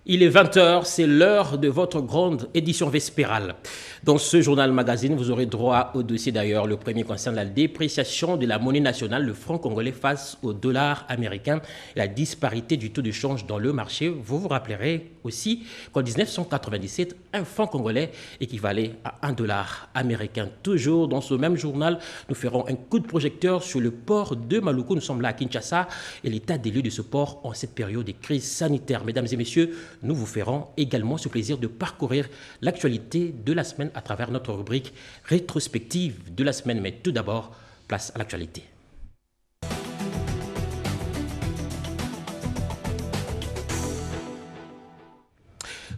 Il est 20 heures, c'est l'heure de votre grande édition vespérale. Dans ce journal magazine, vous aurez droit au dossier d'ailleurs. Le premier concerne la dépréciation de la monnaie nationale, le franc congolais face au dollar américain et la disparité du taux de change dans le marché. Vous vous rappellerez aussi qu'en 1997, un franc congolais équivalait à 1 dollar américain. Toujours dans ce même journal, nous ferons un coup de projecteur sur le port de Maluku. Nous sommes là à Kinshasa et l'état des lieux de ce port en cette période de crise sanitaire. Mesdames et messieurs, nous vous ferons également ce plaisir de parcourir l'actualité de la semaine à travers notre rubrique rétrospective de la semaine. Mais tout d'abord, place à l'actualité.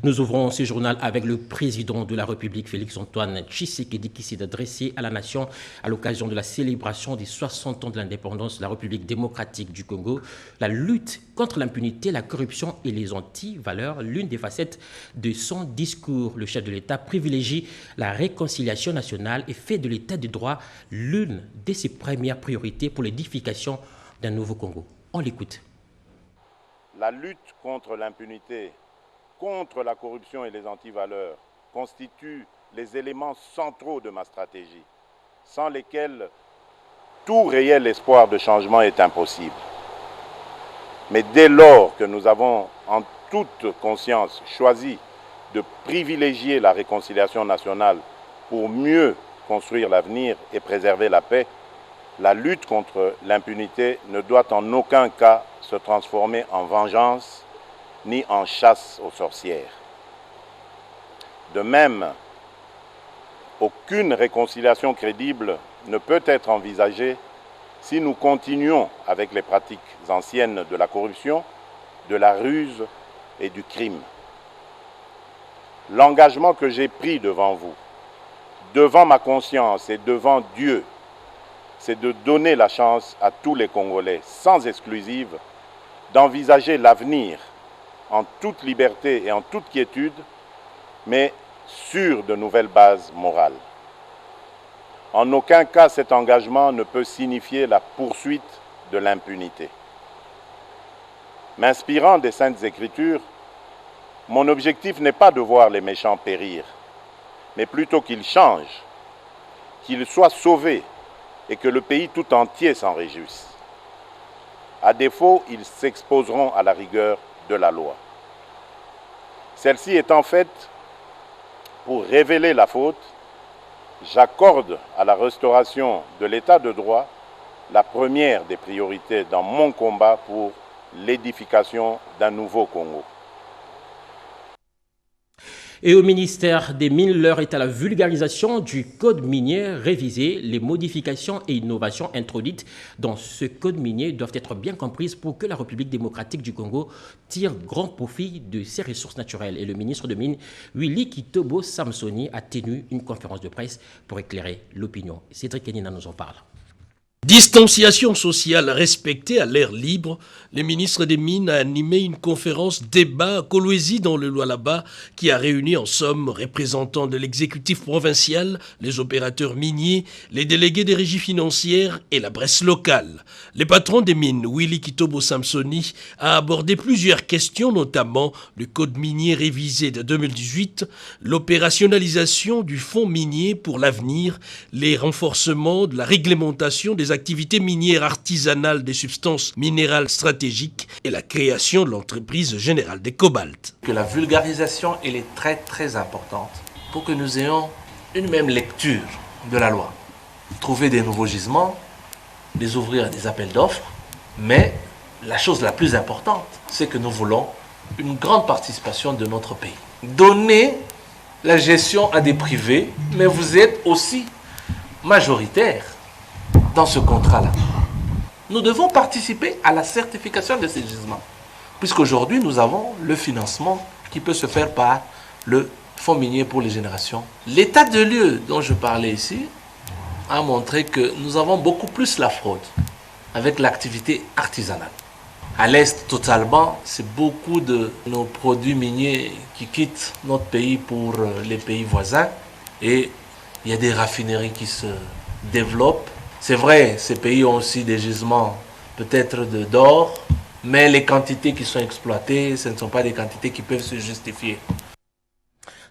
Nous ouvrons ce journal avec le président de la République, Félix-Antoine Tshisekedi, qui s'est adressé à la nation à l'occasion de la célébration des 60 ans de l'indépendance de la République démocratique du Congo. La lutte contre l'impunité, la corruption et les anti-valeurs, l'une des facettes de son discours. Le chef de l'État privilégie la réconciliation nationale et fait de l'État de droit l'une de ses premières priorités pour l'édification d'un nouveau Congo. On l'écoute. La lutte contre l'impunité, contre la corruption et les antivaleurs constituent les éléments centraux de ma stratégie, sans lesquels tout réel espoir de changement est impossible. Mais dès lors que nous avons en toute conscience choisi de privilégier la réconciliation nationale pour mieux construire l'avenir et préserver la paix, la lutte contre l'impunité ne doit en aucun cas se transformer en vengeance ni en chasse aux sorcières. De même, aucune réconciliation crédible ne peut être envisagée si nous continuons avec les pratiques anciennes de la corruption, de la ruse et du crime. L'engagement que j'ai pris devant vous, devant ma conscience et devant Dieu, c'est de donner la chance à tous les Congolais, sans exclusive, d'envisager l'avenir en toute liberté et en toute quiétude, mais sur de nouvelles bases morales. En aucun cas, cet engagement ne peut signifier la poursuite de l'impunité. M'inspirant des Saintes Écritures, mon objectif n'est pas de voir les méchants périr, mais plutôt qu'ils changent, qu'ils soient sauvés et que le pays tout entier s'en réjouisse. À défaut, ils s'exposeront à la rigueur de la loi. Celle-ci étant faite pour révéler la faute, j'accorde à la restauration de l'état de droit la première des priorités dans mon combat pour l'édification d'un nouveau Congo. Et au ministère des Mines, l'heure est à la vulgarisation du code minier révisé. Les modifications et innovations introduites dans ce code minier doivent être bien comprises pour que la République démocratique du Congo tire grand profit de ses ressources naturelles. Et le ministre de Mines, Willy Kitobo Samsoni, a tenu une conférence de presse pour éclairer l'opinion. Cédric Kenina nous en parle. Distanciation sociale respectée à l'air libre, le ministre des Mines a animé une conférence débat à Kolwezi dans le Lualaba qui a réuni en somme représentants de l'exécutif provincial, les opérateurs miniers, les délégués des régies financières et la presse locale. Le patron des mines, Willy Kitobo Samsoni, a abordé plusieurs questions, notamment le code minier révisé de 2018, l'opérationnalisation du fonds minier pour l'avenir, les renforcements de la réglementation des activités minières artisanales des substances minérales stratégiques et la création de l'entreprise générale des cobaltes. Que la vulgarisation, elle est très très importante pour que nous ayons une même lecture de la loi. Trouver des nouveaux gisements, les ouvrir à des appels d'offres, mais la chose la plus importante, c'est que nous voulons une grande participation de notre pays. Donner la gestion à des privés, mais vous êtes aussi majoritaire dans ce contrat-là. Nous devons participer à la certification de ces gisements, puisqu'aujourd'hui nous avons le financement qui peut se faire par le fonds minier pour les générations. L'état de lieu dont je parlais ici a montré que nous avons beaucoup plus la fraude avec l'activité artisanale. À l'Est, totalement, c'est beaucoup de nos produits miniers qui quittent notre pays pour les pays voisins et il y a des raffineries qui se développent. C'est vrai, ces pays ont aussi des gisements peut-être d'or, Mais les quantités qui sont exploitées, ce ne sont pas des quantités qui peuvent se justifier.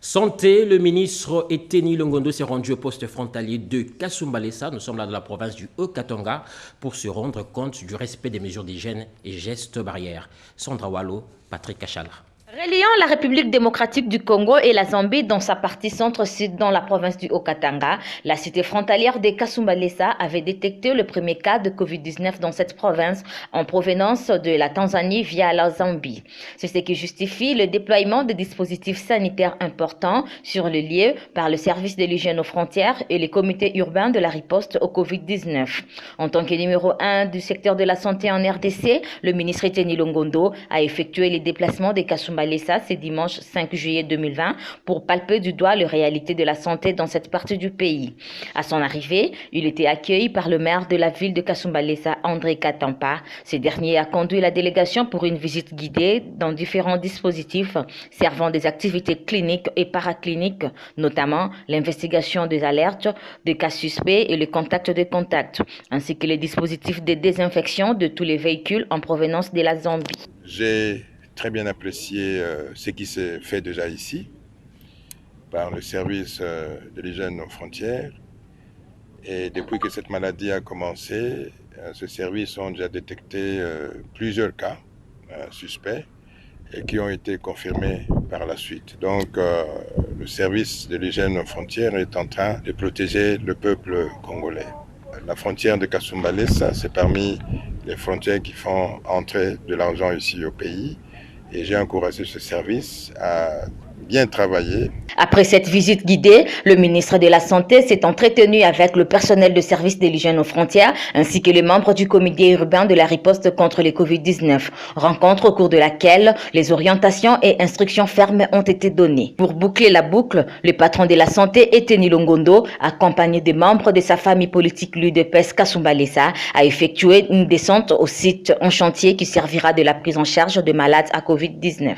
Santé, le ministre Eteni Longondo s'est rendu au poste frontalier de Kasumbalesa. Nous sommes là dans la province du Haut-Katanga pour se rendre compte du respect des mesures d'hygiène et gestes barrières. Sandra Wallo, Patrick Kachala. Reliant la République démocratique du Congo et la Zambie dans sa partie centre-sud dans la province du Haut-Katanga, la cité frontalière de Kasumbalesa avait détecté le premier cas de Covid-19 dans cette province en provenance de la Tanzanie via la Zambie. C'est ce qui justifie le déploiement de dispositifs sanitaires importants sur le lieu par le service de l'hygiène aux frontières et les comités urbains de la riposte au Covid-19. En tant que numéro 1 du secteur de la santé en RDC, le ministre Eteni Longondo a effectué les déplacements de Kasumbalesa ce dimanche 5 juillet 2020 pour palper du doigt les réalités de la santé dans cette partie du pays. À son arrivée, il était accueilli par le maire de la ville de Kasumbalesa, André Katampa. Ce dernier a conduit la délégation pour une visite guidée dans différents dispositifs servant des activités cliniques et paracliniques, notamment l'investigation des alertes, des cas suspects et le contact de contact, ainsi que les dispositifs de désinfection de tous les véhicules en provenance de la Zambie. J'ai très bien apprécié ce qui s'est fait déjà ici par le service de l'hygiène aux frontières. Et depuis que cette maladie a commencé, ce service a déjà détecté plusieurs cas suspects et qui ont été confirmés par la suite. Donc le service de l'hygiène aux frontières est en train de protéger le peuple congolais. La frontière de Kasumbalesa, c'est parmi les frontières qui font entrer de l'argent ici au pays. Et j'ai encouragé ce service à bien travailler. Après cette visite guidée, le ministre de la Santé s'est entretenu avec le personnel de service de l'hygiène aux frontières ainsi que les membres du comité urbain de la riposte contre le Covid-19. Rencontre au cours de laquelle les orientations et instructions fermes ont été données. Pour boucler la boucle, le patron de la santé, Eteni Longondo, accompagné des membres de sa famille politique l'UDPS Kasumbalesa, a effectué une descente au site en chantier qui servira de la prise en charge de malades à Covid-19.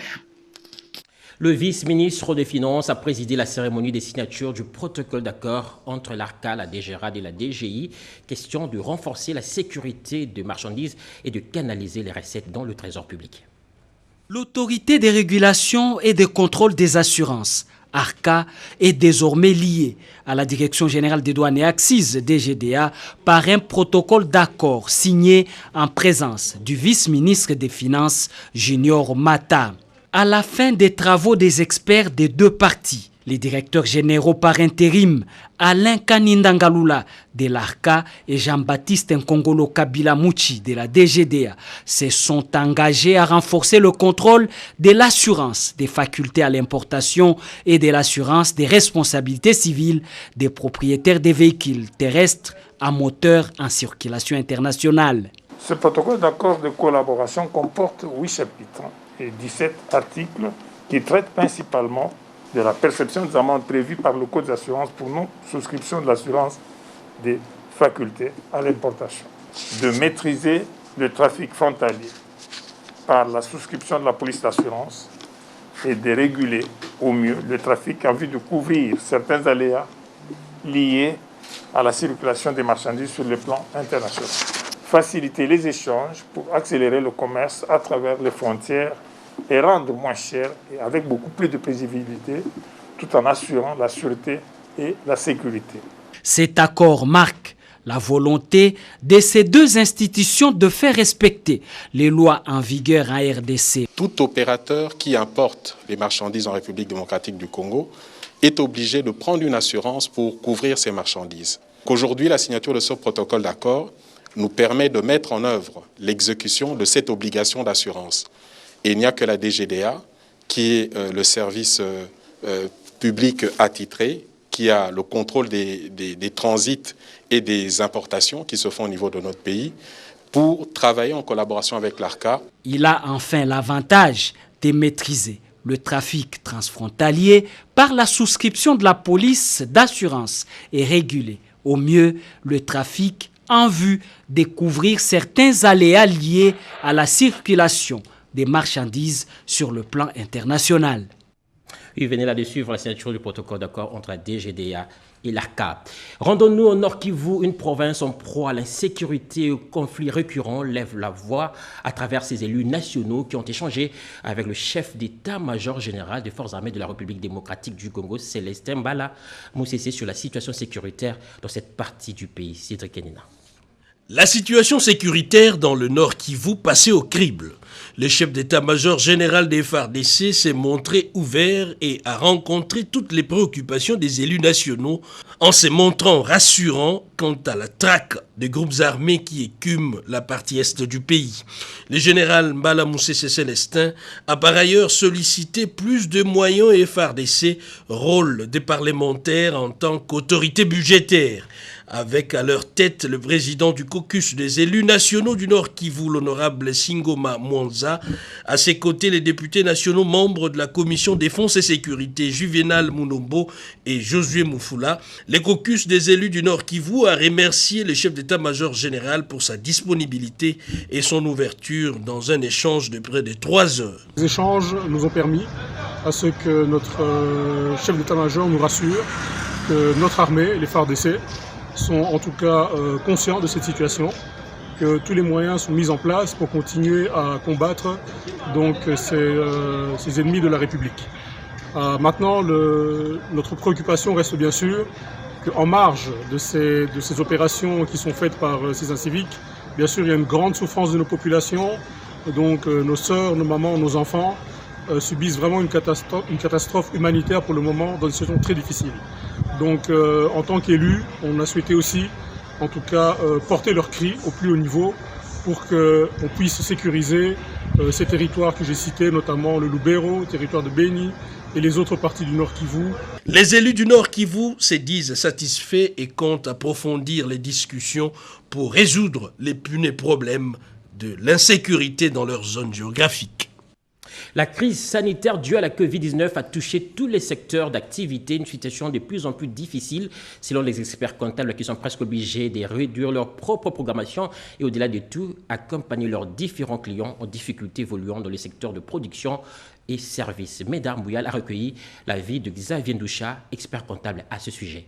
Le vice-ministre des Finances a présidé la cérémonie des signatures du protocole d'accord entre l'ARCA, la DGRAD et la DGI. Question de renforcer la sécurité des marchandises et de canaliser les recettes dans le trésor public. L'autorité de régulation et de contrôle des assurances, ARCA, est désormais liée à la Direction générale des douanes et accises, DGDA, par un protocole d'accord signé en présence du vice-ministre des Finances, Junior Mata. À la fin des travaux des experts des deux parties, les directeurs généraux par intérim, Alain Kanindangalula de l'ARCA et Jean-Baptiste Nkongolo Kabila Mouchi de la DGDA se sont engagés à renforcer le contrôle de l'assurance des facultés à l'importation et de l'assurance des responsabilités civiles des propriétaires des véhicules terrestres à moteur en circulation internationale. Ce protocole d'accord de collaboration comporte 8 chapitres et 17 articles qui traitent principalement de la perception des amendes prévues par le Code d'assurance pour non-souscription de l'assurance des facultés à l'importation, de maîtriser le trafic frontalier par la souscription de la police d'assurance et de réguler au mieux le trafic en vue de couvrir certains aléas liés à la circulation des marchandises sur le plan international. Faciliter les échanges pour accélérer le commerce à travers les frontières et rendre moins cher et avec beaucoup plus de prévisibilité tout en assurant la sûreté et la sécurité. Cet accord marque la volonté de ces deux institutions de faire respecter les lois en vigueur en RDC. Tout opérateur qui importe les marchandises en République démocratique du Congo est obligé de prendre une assurance pour couvrir ces marchandises. Aujourd'hui, la signature de ce protocole d'accord nous permet de mettre en œuvre l'exécution de cette obligation d'assurance. Et il n'y a que la DGDA, qui est le service public attitré, qui a le contrôle des transits et des importations qui se font au niveau de notre pays, pour travailler en collaboration avec l'ARCA. Il a enfin l'avantage de maîtriser le trafic transfrontalier par la souscription de la police d'assurance et réguler au mieux le trafic en vue de couvrir certains aléas liés à la circulation des marchandises sur le plan international. Vous venez là de suivre la signature du protocole d'accord entre la DGDA et l'ARCA. Rendons-nous au Nord Kivu, une province en proie à l'insécurité et aux conflits récurrents lève la voix à travers ses élus nationaux qui ont échangé avec le chef d'état-major général des forces armées de la République démocratique du Congo, Célestin Mbala Moussessé, sur la situation sécuritaire dans cette partie du pays. Cédric Kenina. La situation sécuritaire dans le Nord Kivu passait au crible. Le chef d'état-major général des FARDC s'est montré ouvert et a rencontré toutes les préoccupations des élus nationaux en se montrant rassurant quant à la traque des groupes armés qui écument la partie est du pays. Le général Mbala Moussessé Célestin a par ailleurs sollicité plus de moyens et FARDC, rôle des parlementaires en tant qu'autorité budgétaire, avec à leur tête le président du caucus des élus nationaux du Nord Kivu, l'honorable Singoma Mwanza. À ses côtés, les députés nationaux membres de la commission défense et sécurité, Juvenal Munombo et Josué Moufoula. Le caucus des élus du Nord Kivu a remercié le chef d'état-major général pour sa disponibilité et son ouverture dans un échange de près de 3 heures. Les échanges nous ont permis à ce que notre chef d'état-major nous rassure que notre armée, les FARDC, sont en tout cas conscients de cette situation, que tous les moyens sont mis en place pour continuer à combattre donc ces ennemis de la République. Maintenant, notre préoccupation reste bien sûr qu'en marge de ces opérations qui sont faites par ces inciviques, bien sûr il y a une grande souffrance de nos populations, donc nos sœurs, nos mamans, nos enfants subissent vraiment une catastrophe humanitaire pour le moment dans une situation très difficile. Donc en tant qu'élus, on a souhaité aussi, en tout cas, porter leur cri au plus haut niveau pour qu'on puisse sécuriser ces territoires que j'ai cités, notamment le Lubero, le territoire de Beni et les autres parties du Nord Kivu. Les élus du Nord Kivu se disent satisfaits et comptent approfondir les discussions pour résoudre les punais problèmes de l'insécurité dans leur zone géographique. La crise sanitaire due à la Covid-19 a touché tous les secteurs d'activité, une situation de plus en plus difficile selon les experts comptables qui sont presque obligés de réduire leur propre programmation et au-delà de tout, accompagner leurs différents clients en difficulté évoluant dans les secteurs de production et services. Médard Mouyal a recueilli l'avis de Xavier Ndoucha, expert comptable à ce sujet.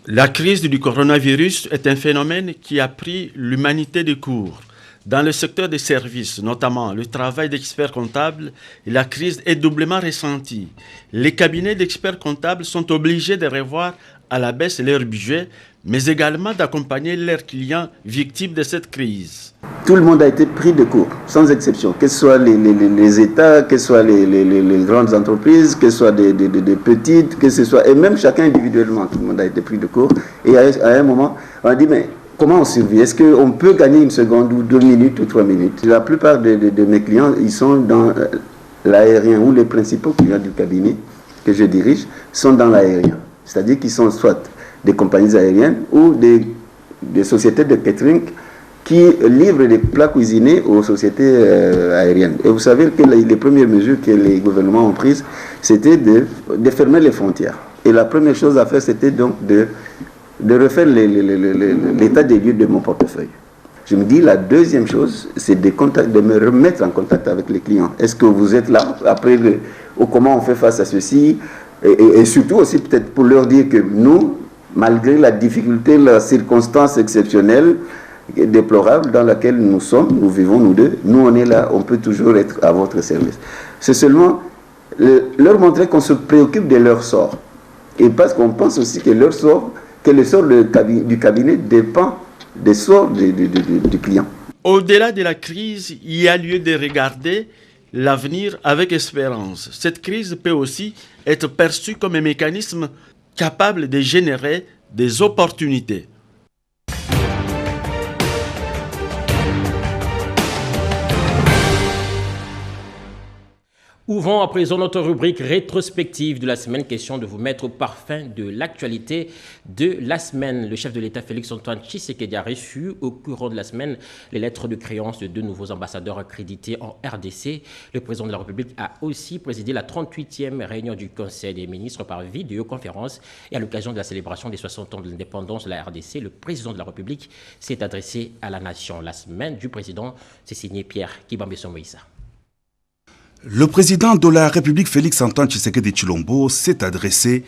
La crise du coronavirus est un phénomène qui a pris l'humanité de court. Dans le secteur des services, notamment le travail d'experts comptables, la crise est doublement ressentie. Les cabinets d'experts comptables sont obligés de revoir à la baisse leur budget, mais également d'accompagner leurs clients victimes de cette crise. Tout le monde a été pris de court, sans exception, que ce soit les États, que ce soit les grandes entreprises, que ce soit des petites, que ce soit, et même chacun individuellement, tout le monde a été pris de court. Et à un moment, on a dit, mais comment on survit? Est-ce qu'on peut gagner 1 seconde ou 2 minutes ou 3 minutes? La plupart de mes clients, ils sont dans l'aérien, ou les principaux clients du cabinet que je dirige sont dans l'aérien. C'est-à-dire qu'ils sont soit des compagnies aériennes ou des sociétés de catering qui livrent des plats cuisinés aux sociétés aériennes. Et vous savez que les premières mesures que les gouvernements ont prises, c'était de fermer les frontières. Et la première chose à faire, c'était donc de refaire l'état des lieux de mon portefeuille. Je me dis, la deuxième chose, c'est de me remettre en contact avec les clients. Est-ce que vous êtes là? Après, comment on fait face à ceci? Et surtout aussi peut-être pour leur dire que nous, malgré la difficulté, la circonstance exceptionnelle, déplorable dans laquelle nous sommes, nous vivons nous deux, nous on est là, on peut toujours être à votre service. C'est seulement leur montrer qu'on se préoccupe de leur sort. Et parce qu'on pense aussi que leur sort, que le sort du cabinet dépend des sorts du client. Au-delà de la crise, il y a lieu de regarder l'avenir avec espérance. Cette crise peut aussi être perçue comme un mécanisme capable de générer des opportunités. Ouvrons à présent notre rubrique rétrospective de la semaine. Question de vous mettre au parfum de l'actualité de la semaine. Le chef de l'État Félix-Antoine Tshisekedi a reçu au courant de la semaine les lettres de créance de 2 nouveaux ambassadeurs accrédités en RDC. Le président de la République a aussi présidé la 38e réunion du Conseil des ministres par vidéoconférence. Et à l'occasion de la célébration des 60 ans de l'indépendance de la RDC, le président de la République s'est adressé à la nation. La semaine du président, c'est signé Pierre Kibambeso Moïsa. Le président de la République, Félix-Antoine Tshisekedi Tshilombo, s'est adressé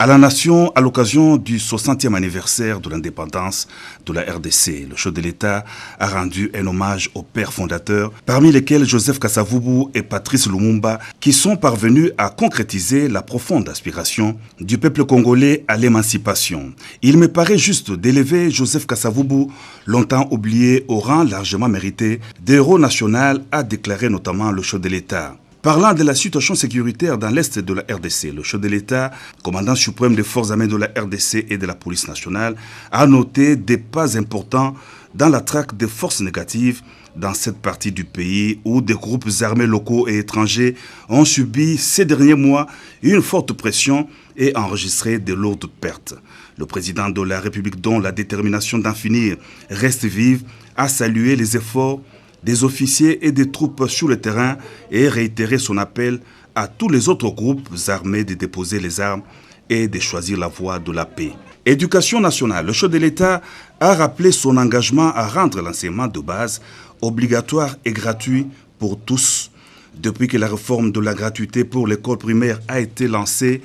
à la nation à l'occasion du 60e anniversaire de l'indépendance de la RDC. Le chef de l'État a rendu un hommage aux pères fondateurs, parmi lesquels Joseph Kasavubu et Patrice Lumumba, qui sont parvenus à concrétiser la profonde aspiration du peuple congolais à l'émancipation. Il me paraît juste d'élever Joseph Kasavubu, longtemps oublié, au rang largement mérité d'héros national, a déclaré notamment le chef de l'État. Parlant de la situation sécuritaire dans l'est de la RDC, le chef de l'État, commandant suprême des forces armées de la RDC et de la police nationale, a noté des pas importants dans la traque des forces négatives dans cette partie du pays où des groupes armés locaux et étrangers ont subi ces derniers mois une forte pression et enregistré de lourdes pertes. Le président de la République, dont la détermination d'en finir reste vive, a salué les efforts des officiers et des troupes sur le terrain et réitéré son appel à tous les autres groupes armés de déposer les armes et de choisir la voie de la paix. Éducation nationale, le chef de l'État a rappelé son engagement à rendre l'enseignement de base obligatoire et gratuit pour tous. Depuis que la réforme de la gratuité pour l'école primaire a été lancée,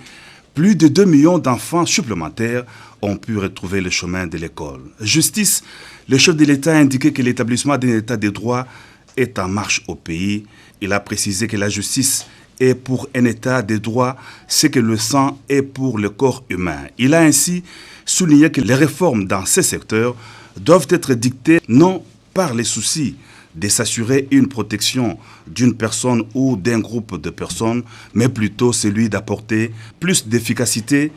plus de 2 millions d'enfants supplémentaires ont pu retrouver le chemin de l'école. Justice, le chef de l'État a indiqué que l'établissement d'un état de droit est en marche au pays. Il a précisé que la justice est pour un état de droit ce que le sang est pour le corps humain. Il a ainsi souligné que les réformes dans ces secteurs doivent être dictées non par les soucis de s'assurer une protection d'une personne ou d'un groupe de personnes, mais plutôt celui d'apporter plus d'efficacité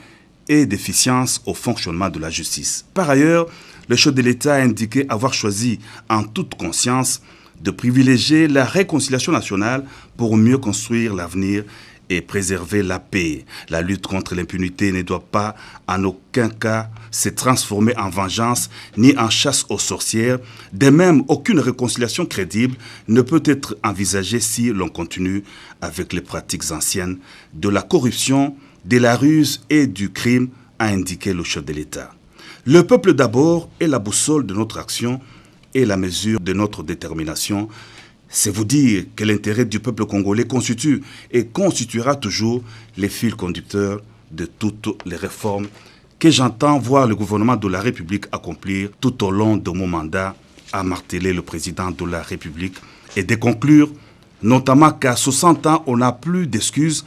et d'efficience au fonctionnement de la justice. Par ailleurs, le chef de l'État a indiqué avoir choisi en toute conscience de privilégier la réconciliation nationale pour mieux construire l'avenir et préserver la paix. La lutte contre l'impunité ne doit pas en aucun cas se transformer en vengeance ni en chasse aux sorcières. De même, aucune réconciliation crédible ne peut être envisagée si l'on continue avec les pratiques anciennes de la corruption, de la ruse et du crime, a indiqué le chef de l'État. Le peuple d'abord est la boussole de notre action et la mesure de notre détermination. C'est vous dire que l'intérêt du peuple congolais constitue et constituera toujours les fils conducteurs de toutes les réformes que j'entends voir le gouvernement de la République accomplir tout au long de mon mandat, a martelé le président de la République, et de conclure notamment qu'à 60 ans, on n'a plus d'excuses,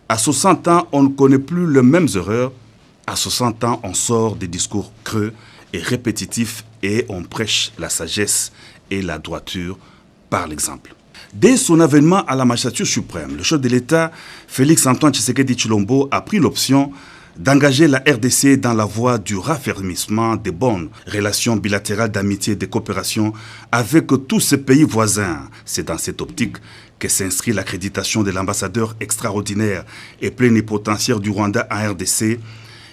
à 60 ans, on ne connaît plus les mêmes erreurs, à 60 ans, on sort des discours creux et répétitifs et on prêche la sagesse et la droiture par l'exemple. Dès son avènement à la magistrature suprême, le chef de l'État, Félix-Antoine Tshisekedi Tshilombo, a pris l'option d'engager la RDC dans la voie du raffermissement des bonnes relations bilatérales d'amitié et de coopération avec tous ces pays voisins. C'est dans cette optique que s'inscrit l'accréditation de l'ambassadeur extraordinaire et plénipotentiaire du Rwanda en RDC,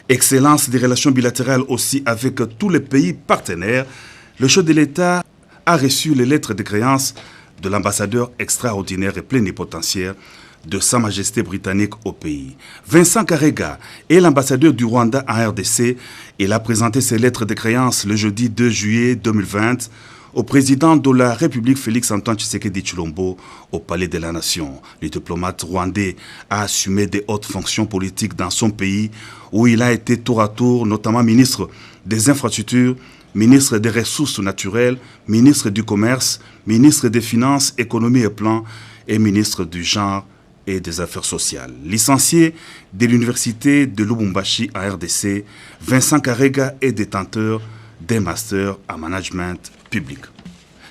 excellence des relations bilatérales aussi avec tous les pays partenaires. Le chef de l'État a reçu les lettres de créance de l'ambassadeur extraordinaire et plénipotentiaire de Sa Majesté britannique au pays. Vincent Karega est l'ambassadeur du Rwanda en RDC. Il a présenté ses lettres de créance le jeudi 2 juillet 2020 au président de la République Félix-Antoine Tshisekedi Tshilombo au Palais de la Nation. Le diplomate rwandais a assumé des hautes fonctions politiques dans son pays où il a été tour à tour notamment ministre des Infrastructures, ministre des Ressources naturelles, ministre du Commerce, ministre des Finances, Économie et Plan et ministre du Genre et des Affaires sociales. Licencié de l'Université de Lubumbashi en RDC, Vincent Karega est détenteur d'un master en management public.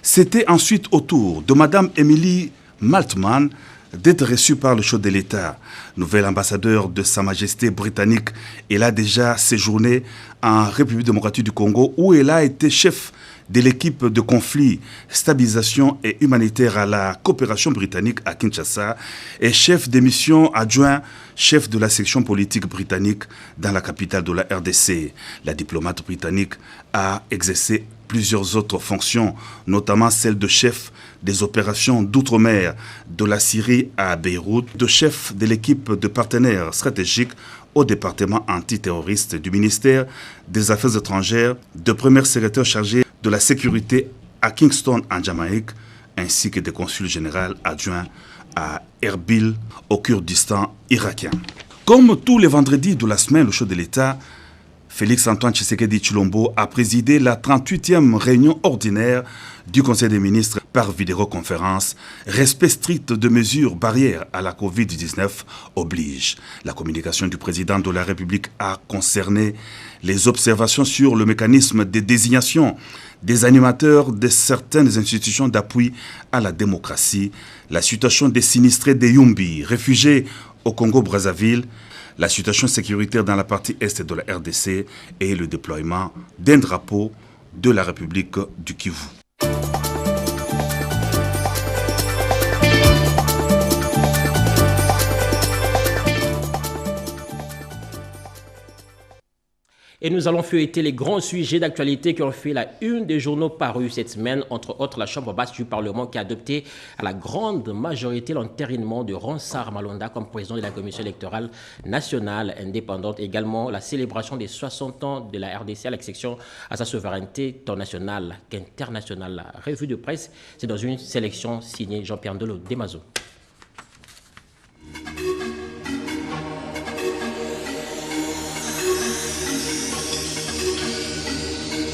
C'était ensuite au tour de Mme Émilie Maltman d'être reçue par le chef de l'État. Nouvel ambassadeur de Sa Majesté britannique, elle a déjà séjourné en République démocratique du Congo où elle a été chef de l'équipe de conflit, stabilisation et humanitaire à la coopération britannique à Kinshasa et chef de mission adjoint, chef de la section politique britannique dans la capitale de la RDC. La diplomate britannique a exercé plusieurs autres fonctions, notamment celle de chef des opérations d'outre-mer de la Syrie à Beyrouth, de chef de l'équipe de partenaires stratégiques au département antiterroriste du ministère des Affaires étrangères, de premier secrétaire chargé de la sécurité à Kingston en Jamaïque, ainsi que de consul général adjoint à Erbil, au Kurdistan irakien. Comme tous les vendredis de la semaine, le chef de l'État, Félix-Antoine Tshisekedi Tshilombo, a présidé la 38e réunion ordinaire du Conseil des ministres par vidéoconférence. Respect strict de mesures barrières à la Covid-19 oblige. La communication du président de la République a concerné les observations sur le mécanisme de désignation des animateurs de certaines institutions d'appui à la démocratie, la situation des sinistrés des Yumbi, réfugiés au Congo-Brazzaville, la situation sécuritaire dans la partie est de la RDC et le déploiement d'un drapeau de la République du Kivu. Et nous allons feuilleter les grands sujets d'actualité qui ont fait la une des journaux parus cette semaine, entre autres la Chambre basse du Parlement qui a adopté à la grande majorité l'entérinement de Ronsard Malonda comme président de la Commission électorale nationale indépendante, également la célébration des 60 ans de la RDC à l'exception à sa souveraineté tant nationale qu'internationale. La revue de presse, c'est dans une sélection signée Jean-Pierre Ndolo Demazo.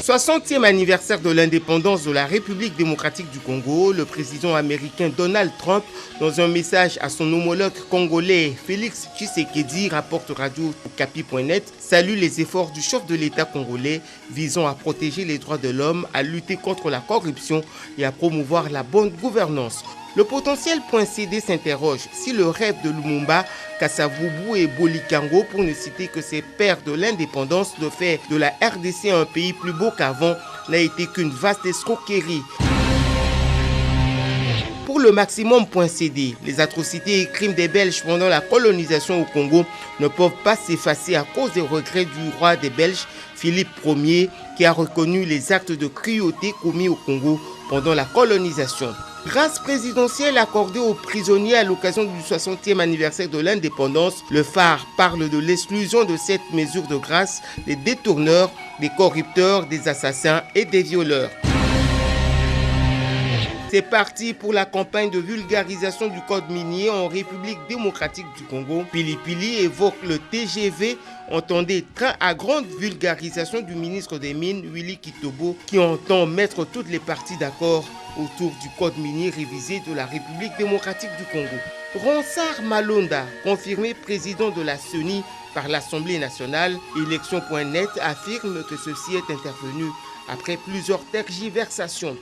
60e anniversaire de l'indépendance de la République démocratique du Congo, le président américain Donald Trump, dans un message à son homologue congolais Félix Tshisekedi, rapporte Radio Okapi.net, salue les efforts du chef de l'État congolais visant à protéger les droits de l'homme, à lutter contre la corruption et à promouvoir la bonne gouvernance. Le potentiel.cd s'interroge si le rêve de Lumumba, Kasavubu et Bolikango, pour ne citer que ses pères de l'indépendance, de faire de la RDC un pays plus beau qu'avant, n'a été qu'une vaste escroquerie. Pour le maximum.cd, les atrocités et crimes des Belges pendant la colonisation au Congo ne peuvent pas s'effacer à cause des regrets du roi des Belges, Philippe Ier, qui a reconnu les actes de cruauté commis au Congo pendant la colonisation. Grâce présidentielle accordée aux prisonniers à l'occasion du 60e anniversaire de l'indépendance, le phare parle de l'exclusion de cette mesure de grâce des détourneurs, des corrupteurs, des assassins et des violeurs. C'est parti pour la campagne de vulgarisation du code minier en République démocratique du Congo. Pili Pili évoque le TGV, entendez train à grande vulgarisation du ministre des Mines, Willy Kitobo, qui entend mettre toutes les parties d'accord autour du code minier révisé de la République démocratique du Congo. Ronsard Malonda, confirmé président de la CENI par l'Assemblée nationale, élection.net affirme que ceci est intervenu après plusieurs tergiversations.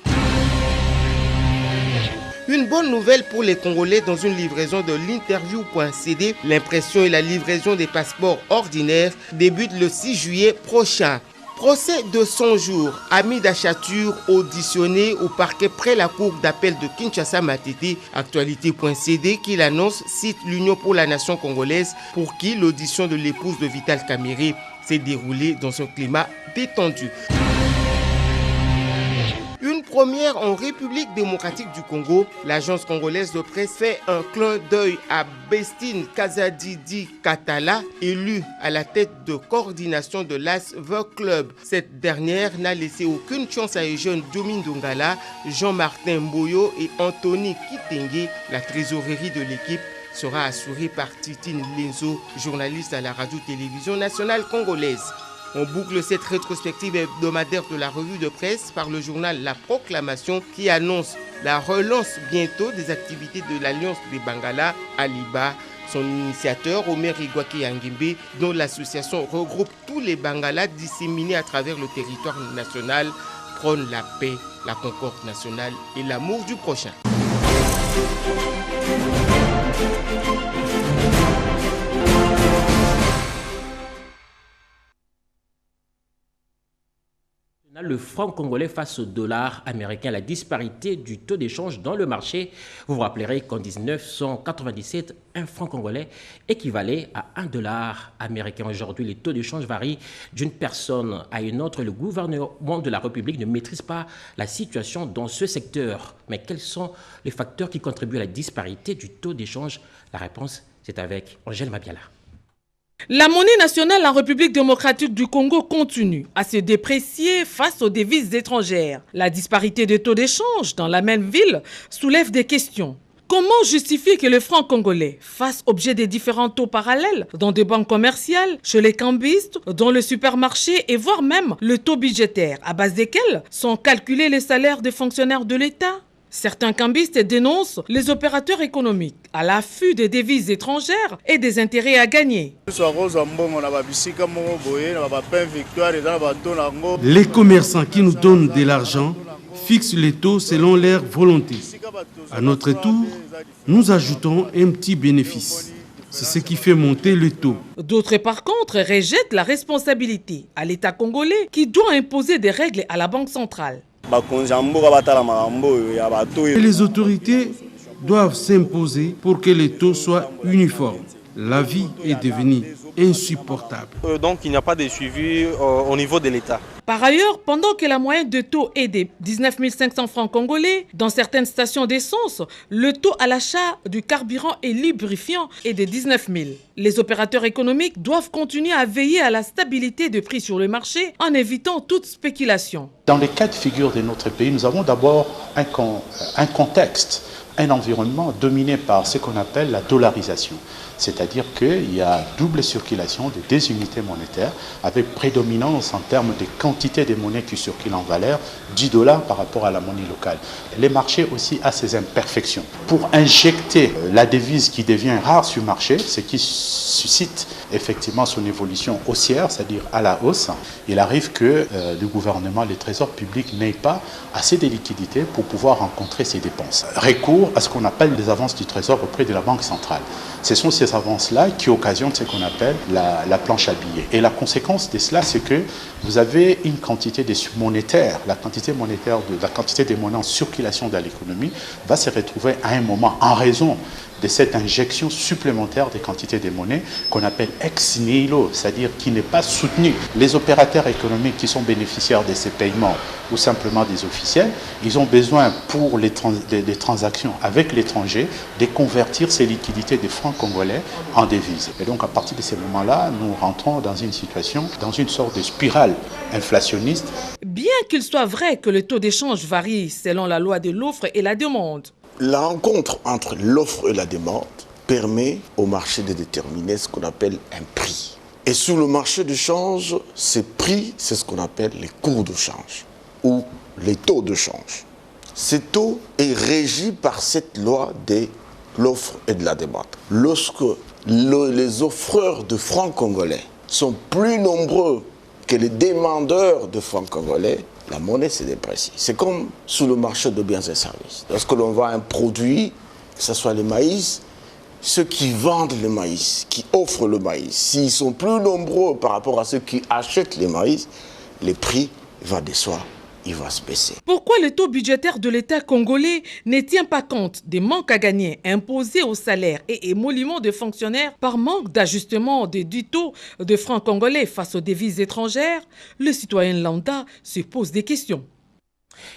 Une bonne nouvelle pour les Congolais dans une livraison de l'interview.cd. L'impression et la livraison des passeports ordinaires débutent le 6 juillet prochain. Procès de 100 jours. Hamid Achatur auditionné au parquet près la cour d'appel de Kinshasa-Matete. Actualité.cd qui l'annonce cite l'Union pour la nation congolaise pour qui l'audition de l'épouse de Vital Kamerhe s'est déroulée dans un climat détendu. Une première en République démocratique du Congo, l'agence congolaise de presse fait un clin d'œil à Bestine Kazadidi Katala, élue à la tête de coordination de l'Asver Club. Cette dernière n'a laissé aucune chance à Eugène Diomindongala, Jean-Martin Mboyo et Anthony Kitenge. La trésorerie de l'équipe sera assurée par Titine Lenzo, journaliste à la radio-télévision nationale congolaise. On boucle cette rétrospective hebdomadaire de la revue de presse par le journal La Proclamation qui annonce la relance bientôt des activités de l'Alliance des Bangala à Liba. Son initiateur, Omer Igwaki Angimbe, dont l'association regroupe tous les Bangala disséminés à travers le territoire national, prône la paix, la concorde nationale et l'amour du prochain. Le franc congolais face au dollar américain, la disparité du taux d'échange dans le marché. Vous vous rappellerez qu'en 1997, un franc congolais équivalait à un dollar américain. Aujourd'hui, les taux d'échange varient d'une personne à une autre. Le gouvernement de la République ne maîtrise pas la situation dans ce secteur. Mais quels sont les facteurs qui contribuent à la disparité du taux d'échange? La réponse, c'est avec Angèle Mabiala. La monnaie nationale en République démocratique du Congo continue à se déprécier face aux devises étrangères. La disparité des taux d'échange dans la même ville soulève des questions. Comment justifier que le franc congolais fasse objet des différents taux parallèles dans des banques commerciales, chez les cambistes, dans le supermarché et voire même le taux budgétaire à base desquels sont calculés les salaires des fonctionnaires de l'État? Certains cambistes dénoncent les opérateurs économiques à l'affût des devises étrangères et des intérêts à gagner. Les commerçants qui nous donnent de l'argent fixent les taux selon leur volonté. À notre tour, nous ajoutons un petit bénéfice. C'est ce qui fait monter le taux. D'autres, par contre, rejettent la responsabilité à l'État congolais qui doit imposer des règles à la Banque centrale. Et les autorités doivent s'imposer pour que les taux soient uniformes. La vie est devenue insupportable. Donc il n'y a pas de suivi au niveau de l'État. Par ailleurs, pendant que la moyenne de taux est de 19 500 francs congolais, dans certaines stations d'essence, le taux à l'achat du carburant et lubrifiant est de 19 000. Les opérateurs économiques doivent continuer à veiller à la stabilité des prix sur le marché en évitant toute spéculation. Dans les cas de figure de notre pays, nous avons d'abord un contexte, un environnement dominé par ce qu'on appelle la dollarisation. C'est-à-dire qu'il y a double circulation de deux unités monétaires avec prédominance en termes de quantité de monnaie qui circulent en valeur, 10 $ par rapport à la monnaie locale. Les marchés aussi ont ces imperfections. Pour injecter la devise qui devient rare sur le marché, ce qui suscite effectivement son évolution haussière, c'est-à-dire à la hausse, il arrive que le gouvernement, le trésor public n'ait pas assez de liquidités pour pouvoir rencontrer ses dépenses. Recours à ce qu'on appelle les avances du trésor auprès de la Banque centrale. Ce sont ces avances-là qui occasionnent ce qu'on appelle la planche à billets. Et la conséquence de cela, c'est que vous avez une quantité de monétaire, la quantité des monnaies en circulation dans l'économie va se retrouver à un moment en raison de cette injection supplémentaire des quantités de monnaie qu'on appelle ex nihilo, c'est-à-dire qui n'est pas soutenue. Les opérateurs économiques qui sont bénéficiaires de ces paiements ou simplement des officiels, ils ont besoin pour des transactions avec l'étranger de convertir ces liquidités de francs congolais en devises. Et donc à partir de ces moments-là, nous rentrons dans une situation, dans une sorte de spirale inflationniste. Bien qu'il soit vrai que le taux d'échange varie selon la loi de l'offre et la demande, la rencontre entre l'offre et la demande permet au marché de déterminer ce qu'on appelle un prix. Et sur le marché du change, ces prix, c'est ce qu'on appelle les cours de change ou les taux de change. Ces taux est régi par cette loi de l'offre et de la demande. Lorsque les offreurs de francs congolais sont plus nombreux que les demandeurs de francs congolais, la monnaie se déprécie. C'est comme sur le marché de biens et services. Lorsque l'on vend un produit, que ce soit le maïs, ceux qui vendent le maïs, qui offrent le maïs, s'ils sont plus nombreux par rapport à ceux qui achètent le maïs, le prix va descendre, il va se baisser. Pourquoi le taux budgétaire de l'État congolais ne tient pas compte des manques à gagner imposés aux salaires et émoluments de fonctionnaires par manque d'ajustement du taux de francs congolais face aux devises étrangères? Le citoyen lambda se pose des questions.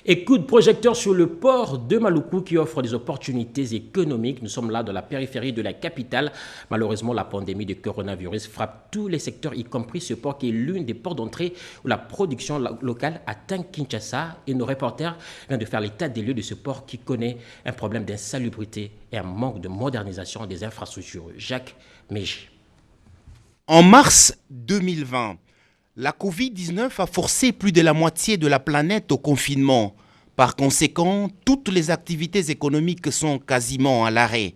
Et coup de projecteur sur le port de Maluku qui offre des opportunités économiques. Nous sommes là dans la périphérie de la capitale. Malheureusement, la pandémie de coronavirus frappe tous les secteurs, y compris ce port qui est l'une des ports d'entrée où la production locale atteint Kinshasa. Et nos reporters viennent de faire l'état des lieux de ce port qui connaît un problème d'insalubrité et un manque de modernisation des infrastructures. Jacques Mégy. En mars 2020, la Covid-19 a forcé plus de la moitié de la planète au confinement. Par conséquent, toutes les activités économiques sont quasiment à l'arrêt.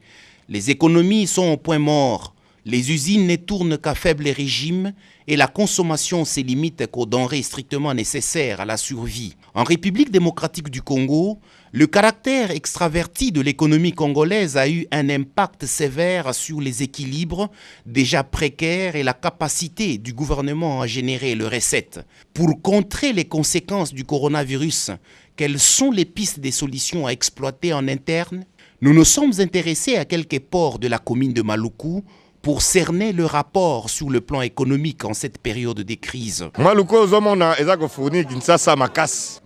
Les économies sont au point mort. Les usines ne tournent qu'à faible régime et la consommation se limite qu'aux denrées strictement nécessaires à la survie. En République démocratique du Congo, le caractère extraverti de l'économie congolaise a eu un impact sévère sur les équilibres déjà précaires et la capacité du gouvernement à générer les recettes. Pour contrer les conséquences du coronavirus, quelles sont les pistes des solutions à exploiter en interne? Nous nous sommes intéressés à quelques ports de la commune de Maluku pour cerner le rapport sur le plan économique en cette période de crise.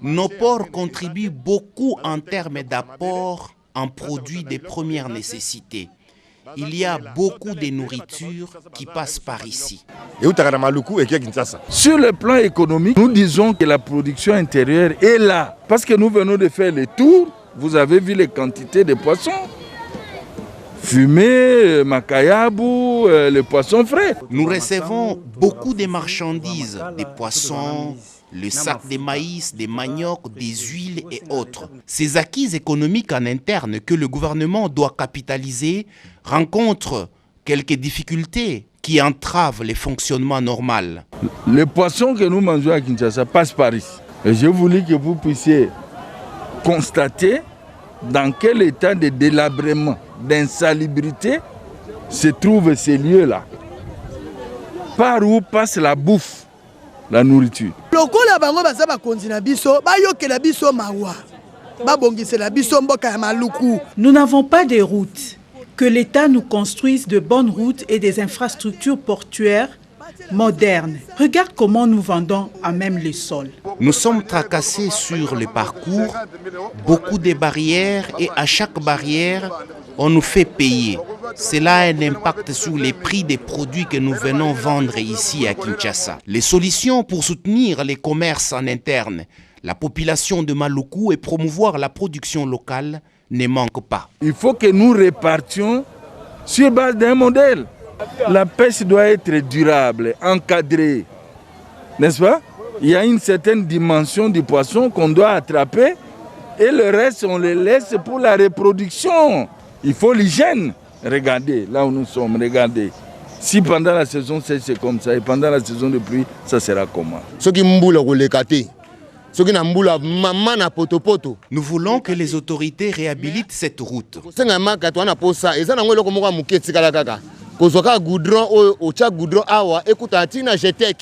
Nos ports contribuent beaucoup en termes d'apport en produits de première nécessité. Il y a beaucoup de nourriture qui passe par ici. Sur le plan économique, nous disons que la production intérieure est là. Parce que nous venons de faire le tour, vous avez vu les quantités de poissons. fumé, macayabou, le poisson frais. Nous recevons beaucoup de marchandises, des poissons, le sac de maïs, des maniocs, des huiles et autres. Ces acquis économiques en interne que le gouvernement doit capitaliser rencontrent quelques difficultés qui entravent le fonctionnement normal. Le poisson que nous mangeons à Kinshasa passe par ici. Et je voulais que vous puissiez constater dans quel état de délabrement, d'insalubrité se trouvent ces lieux-là. Par où passe la bouffe, la nourriture. Nous n'avons pas de routes. Que l'État nous construise de bonnes routes et des infrastructures portuaires modernes. Regarde comment nous vendons à même le sol. Nous sommes tracassés sur le parcours, beaucoup de barrières et à chaque barrière, on nous fait payer. Cela a un impact sur les prix des produits que nous venons vendre ici à Kinshasa. Les solutions pour soutenir les commerces en interne, la population de Maluku et promouvoir la production locale ne manquent pas. Il faut que nous répartions sur base d'un modèle. La pêche doit être durable, encadrée, n'est-ce pas? Il y a une certaine dimension du poisson qu'on doit attraper et le reste on le laisse pour la reproduction. Il faut l'hygiène. Regardez, là où nous sommes, regardez. Si pendant la saison sèche c'est comme ça et pendant la saison de pluie, ça sera comment? Nous voulons que les autorités réhabilitent cette route.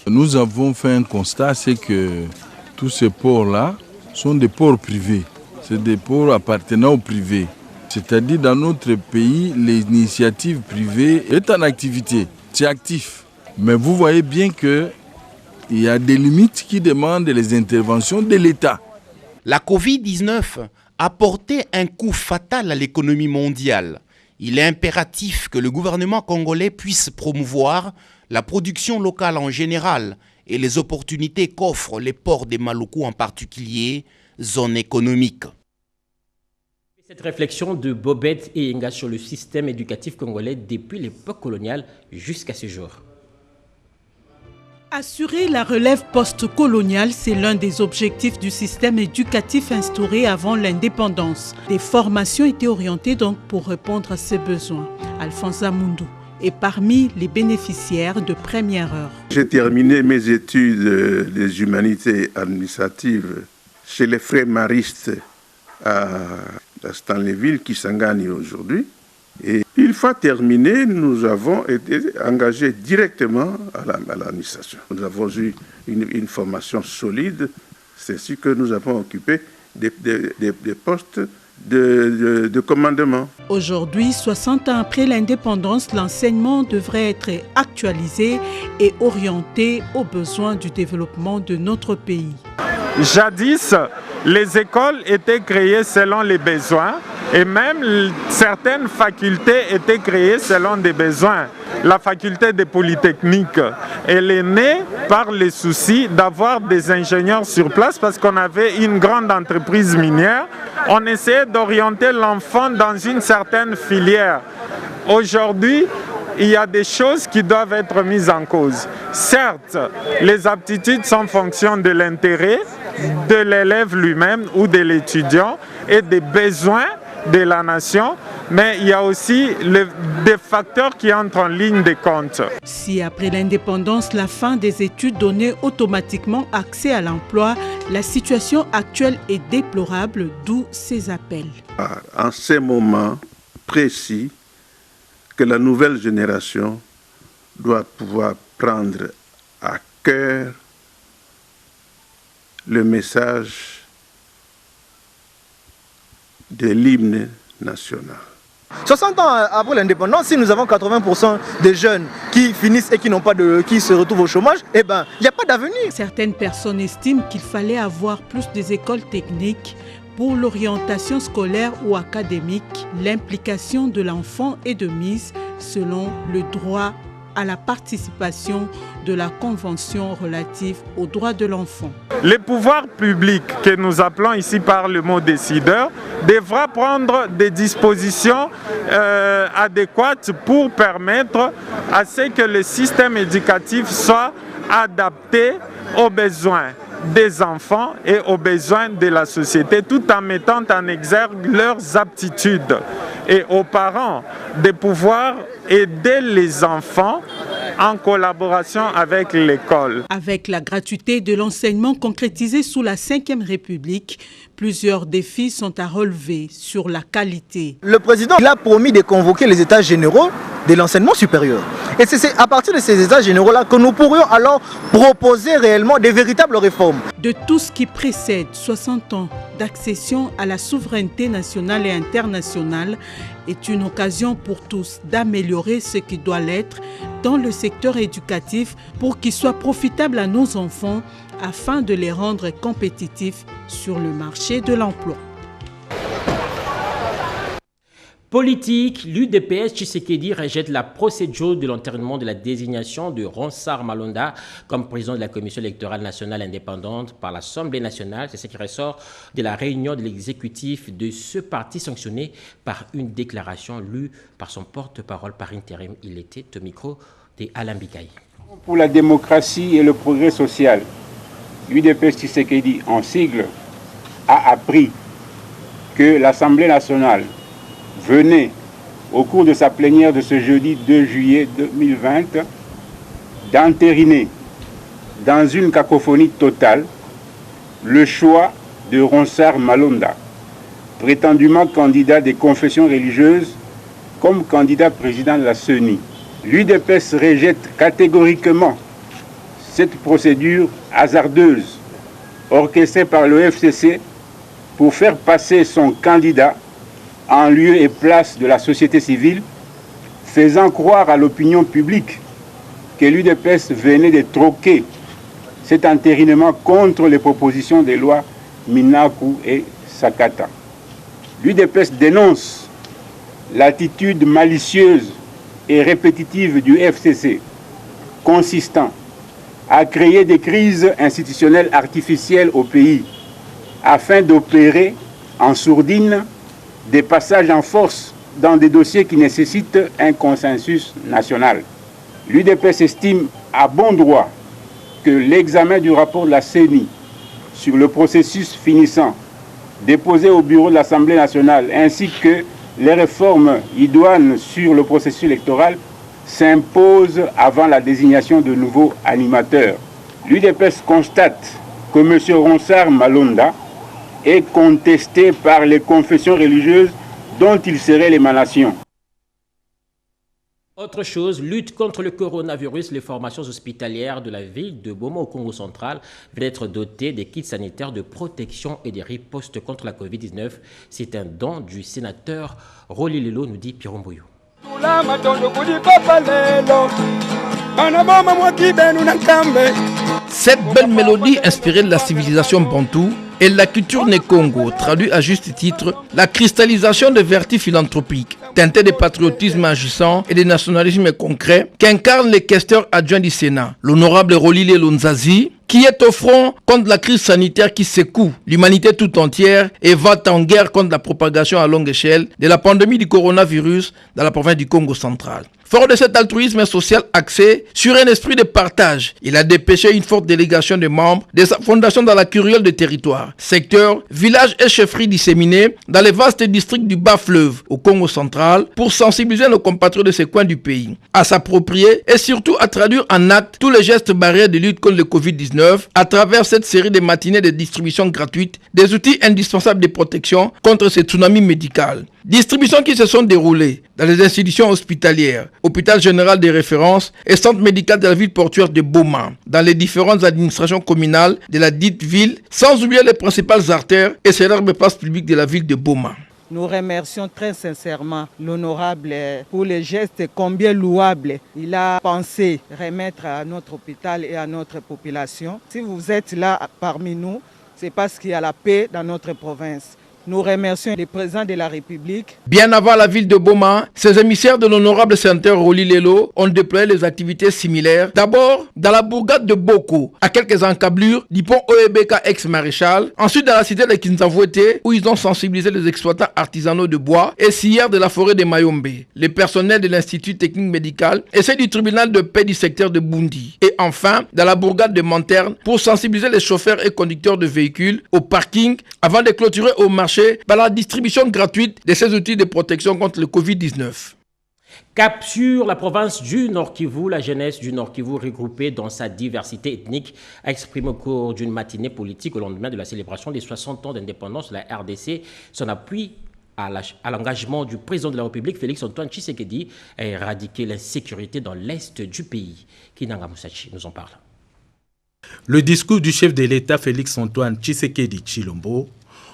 Nous avons fait un constat, c'est que tous ces ports-là sont des ports privés. C'est des ports appartenant au privé. C'est-à-dire dans notre pays, l'initiative privée est en activité. C'est actif. Mais vous voyez bien que il y a des limites qui demandent les interventions de l'État. La Covid-19 a porté un coup fatal à l'économie mondiale. Il est impératif que le gouvernement congolais puisse promouvoir la production locale en général et les opportunités qu'offrent les ports de Maluku en particulier, zone économique. Cette réflexion de Bobette et Enga sur le système éducatif congolais depuis l'époque coloniale jusqu'à ce jour. Assurer la relève post-coloniale, c'est l'un des objectifs du système éducatif instauré avant l'indépendance. Des formations étaient orientées donc pour répondre à ces besoins. Alphonse Amundou est parmi les bénéficiaires de première heure. J'ai terminé mes études des humanités administratives chez les frères maristes à Stanleyville, Kisangani aujourd'hui. Et une fois terminé, nous avons été engagés directement à l'administration. Nous avons eu une formation solide, c'est ainsi que nous avons occupé des postes de commandement. Aujourd'hui, 60 ans après l'indépendance, l'enseignement devrait être actualisé et orienté aux besoins du développement de notre pays. Jadis, les écoles étaient créées selon les besoins et même certaines facultés étaient créées selon des besoins. La faculté de Polytechnique, elle est née par le souci d'avoir des ingénieurs sur place parce qu'on avait une grande entreprise minière. On essayait d'orienter l'enfant dans une certaine filière. Aujourd'hui, il y a des choses qui doivent être mises en cause. Certes, les aptitudes sont en fonction de l'intérêt de l'élève lui-même ou de l'étudiant et des besoins de la nation, mais il y a aussi des facteurs qui entrent en ligne de compte. Si après l'indépendance, la fin des études donnait automatiquement accès à l'emploi, la situation actuelle est déplorable, d'où ces appels. En ces moments précis, que la nouvelle génération doit pouvoir prendre à cœur le message de l'hymne national. 60 ans après l'indépendance, si nous avons 80% des jeunes qui finissent et qui se retrouvent au chômage, eh ben, il n'y a pas d'avenir. Certaines personnes estiment qu'il fallait avoir plus des écoles techniques pour l'orientation scolaire ou académique. L'implication de l'enfant est de mise selon le droit à la participation de la Convention relative aux droits de l'enfant. Les pouvoirs publics, que nous appelons ici par le mot décideur, devra prendre des dispositions adéquates pour permettre à ce que le système éducatif soit adapté aux besoins des enfants et aux besoins de la société, tout en mettant en exergue leurs aptitudes, et aux parents de pouvoir aider les enfants en collaboration avec l'école. Avec la gratuité de l'enseignement concrétisée sous la Ve République, plusieurs défis sont à relever sur la qualité. Le président a promis de convoquer les états généraux de l'enseignement supérieur. Et c'est à partir de ces états généraux-là que nous pourrions alors proposer réellement des véritables réformes. De tout ce qui précède 60 ans d'accession à la souveraineté nationale et internationale est une occasion pour tous d'améliorer ce qui doit l'être dans le secteur éducatif pour qu'il soit profitable à nos enfants afin de les rendre compétitifs sur le marché de l'emploi. Politique, l'UDPS Tshisekedi rejette la procédure de l'enterrement de la désignation de Ronsard Malonda comme président de la Commission électorale nationale indépendante par l'Assemblée nationale. C'est ce qui ressort de la réunion de l'exécutif de ce parti sanctionné par une déclaration lue par son porte-parole par intérim. Il était au micro d'Alain Bikaï. Pour la démocratie et le progrès social, l'UDPS Tshisekedi, en sigle, a appris que l'Assemblée nationale venait, au cours de sa plénière de ce jeudi 2 juillet 2020, d'entériner dans une cacophonie totale le choix de Ronsard Malonda, prétendument candidat des confessions religieuses comme candidat président de la CENI. L'UDPS rejette catégoriquement cette procédure hasardeuse orchestrée par le FCC pour faire passer son candidat en lieu et place de la société civile, faisant croire à l'opinion publique que l'UDPS venait de troquer cet entérinement contre les propositions des lois Minaku et Sakata. L'UDPS dénonce l'attitude malicieuse et répétitive du FCC, consistant à créer des crises institutionnelles artificielles au pays, afin d'opérer en sourdine des passages en force dans des dossiers qui nécessitent un consensus national. L'UDPS estime à bon droit que l'examen du rapport de la CENI sur le processus finissant déposé au bureau de l'Assemblée nationale ainsi que les réformes idoines sur le processus électoral s'imposent avant la désignation de nouveaux animateurs. L'UDPS constate que M. Ronsard Malonda est contesté par les confessions religieuses dont il serait l'émanation. Autre chose, lutte contre le coronavirus, les formations hospitalières de la ville de Boma au Congo central vont être dotées des kits sanitaires de protection et des ripostes contre la Covid-19. C'est un don du sénateur Roli Lelo, nous dit Pierre Mbouyou. Cette belle mélodie inspirée de la civilisation bantoue et la culture né-Congo traduit à juste titre la cristallisation de vertus philanthropiques, teintée de patriotisme agissant et de nationalisme concret qu'incarne le questeur adjoint du Sénat, l'honorable Rolile Lonzazi, qui est au front contre la crise sanitaire qui secoue l'humanité tout entière et va en guerre contre la propagation à longue échelle de la pandémie du coronavirus dans la province du Congo central. Fort de cet altruisme social axé sur un esprit de partage, il a dépêché une forte délégation de membres de sa fondation dans la Curiole de territoire, secteur, village et chefferie disséminés dans les vastes districts du Bas-Fleuve au Congo central pour sensibiliser nos compatriotes de ces coins du pays, à s'approprier et surtout à traduire en actes tous les gestes barrières de lutte contre le Covid-19 à travers cette série de matinées de distribution gratuite des outils indispensables de protection contre ce tsunami médical. Distributions qui se sont déroulées dans les institutions hospitalières, hôpital général de référence et centre médical de la ville portuaire de Boma, dans les différentes administrations communales de la dite ville, sans oublier les principales artères et célèbres places publiques de la ville de Boma. Nous remercions très sincèrement l'honorable pour les gestes combien louables il a pensé remettre à notre hôpital et à notre population. Si vous êtes là parmi nous, c'est parce qu'il y a la paix dans notre province. Nous remercions le président de la République. Bien avant la ville de Boma, ces émissaires de l'honorable sénateur Roli Lelo ont déployé les activités similaires. D'abord, dans la bourgade de Boko, à quelques encablures du pont OEBK ex-maréchal. Ensuite, dans la cité de Kinzavouete, où ils ont sensibilisé les exploitants artisanaux de bois et scieurs de la forêt de Mayombe, les personnels de l'Institut technique médical et ceux du tribunal de paix du secteur de Bundi. Et enfin, dans la bourgade de Manterne, pour sensibiliser les chauffeurs et conducteurs de véhicules au parking avant de clôturer au marché par la distribution gratuite de ces outils de protection contre le Covid-19. Cap sur la province du Nord Kivu, la jeunesse du Nord Kivu regroupée dans sa diversité ethnique a exprimé au cours d'une matinée politique au lendemain de la célébration des 60 ans d'indépendance de la RDC son appui à l'engagement du président de la République, Félix-Antoine Tshisekedi, à éradiquer l'insécurité dans l'est du pays. Kinanga Moussachi nous en parle. Le discours du chef de l'État, Félix-Antoine Tshisekedi Tshilombo,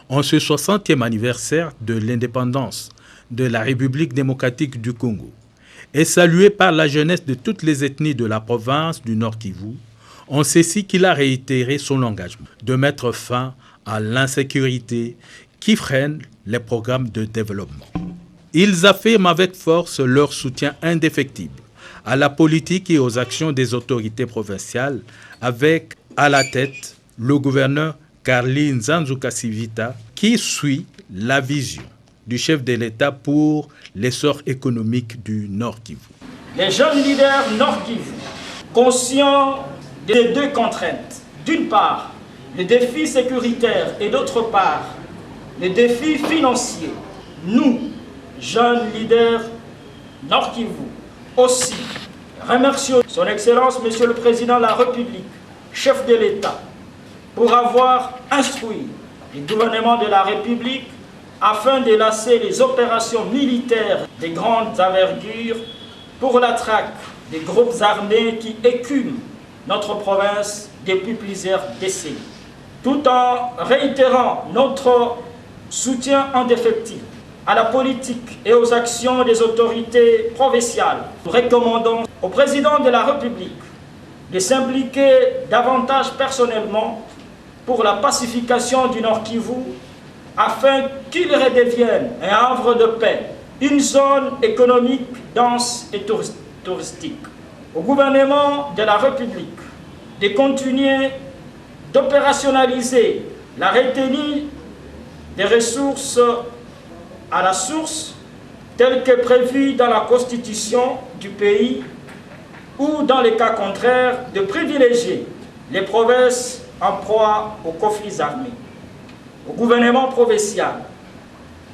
en ce 60e anniversaire de l'indépendance de la République démocratique du Congo, est salué par la jeunesse de toutes les ethnies de la province du Nord Kivu. On sait si qu'il a réitéré son engagement de mettre fin à l'insécurité qui freine les programmes de développement. Ils affirment avec force leur soutien indéfectible à la politique et aux actions des autorités provinciales, avec à la tête le gouverneur Carly Nzanzuka Sivita, qui suit la vision du chef de l'État pour l'essor économique du Nord Kivu. Les jeunes leaders Nord Kivu, conscients des deux contraintes, d'une part, les défis sécuritaires et d'autre part, les défis financiers, nous, jeunes leaders Nord Kivu, aussi remercions son Excellence Monsieur le Président de la République, chef de l'État, pour avoir instruit le gouvernement de la République afin de lancer les opérations militaires de grande envergure pour la traque des groupes armés qui écument notre province depuis plusieurs décennies. Tout en réitérant notre soutien indéfectible à la politique et aux actions des autorités provinciales, nous recommandons au président de la République de s'impliquer davantage personnellement pour la pacification du Nord Kivu afin qu'il redevienne un havre de paix, une zone économique dense et touristique. Au gouvernement de la République de continuer d'opérationnaliser la retenue des ressources à la source telle que prévue dans la Constitution du pays ou dans les cas contraires de privilégier les provinces en proie aux conflits armés. Au gouvernement provincial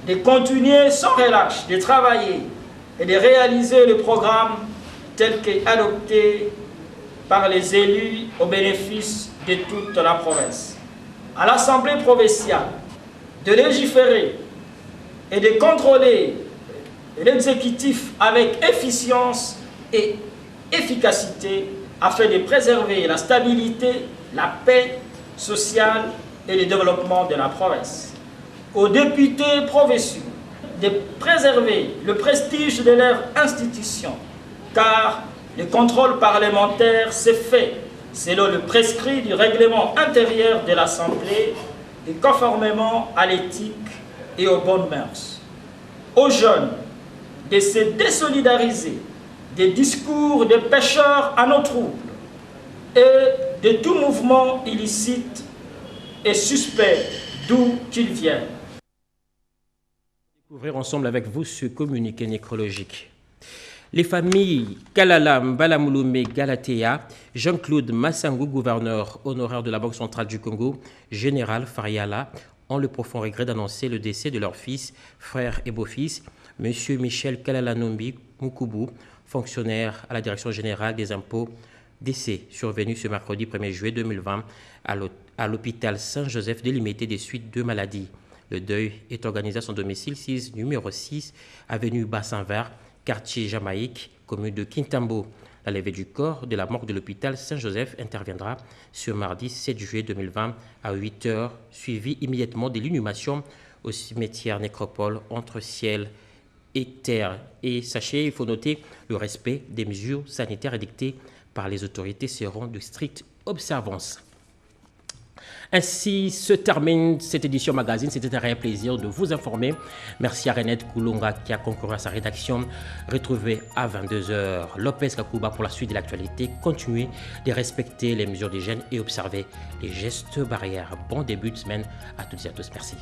de continuer sans relâche de travailler et de réaliser le programme tel qu'adopté par les élus au bénéfice de toute la province. À l'Assemblée provinciale, de légiférer et de contrôler l'exécutif avec efficience et efficacité afin de préserver la stabilité, la paix sociale et le développement de la province. Aux députés provinciaux de préserver le prestige de leur institution, car le contrôle parlementaire s'est fait selon le prescrit du règlement intérieur de l'Assemblée et conformément à l'éthique et aux bonnes mœurs. Aux jeunes de se désolidariser des discours de pécheurs à nos troubles et de tout mouvement illicite et suspect d'où qu'il vienne. Découvrir ensemble avec vous ce communiqué nécrologique. Les familles Kalala Mbalamouloumé Galatea, Jean-Claude Massangou, gouverneur honoraire de la Banque centrale du Congo, général Fariala, ont le profond regret d'annoncer le décès de leur fils, frère et beau-fils, M. Michel Kalalanombi Moukoubu, fonctionnaire à la Direction générale des impôts, décès survenu ce mercredi 1er juillet 2020 à l'hôpital Saint-Joseph délimité des suites de maladies. Le deuil est organisé à son domicile 6, numéro 6, avenue Bassin-Vert, quartier Jamaïque, commune de Kintambo. La levée du corps de la morgue de l'hôpital Saint-Joseph interviendra ce mardi 7 juillet 2020 à 8h, suivi immédiatement de l'inhumation au cimetière Nécropole entre ciel et terre. Et sachez, il faut noter, le respect des mesures sanitaires édictées par les autorités seront de stricte observance. Ainsi se termine cette édition magazine. C'était un réel plaisir de vous informer. Merci à Renette Koulonga qui a concouru à sa rédaction. Retrouvez à 22h Lopez Kakuba pour la suite de l'actualité. Continuez de respecter les mesures d'hygiène et observer les gestes barrières. Bon début de semaine à toutes et à tous. Merci.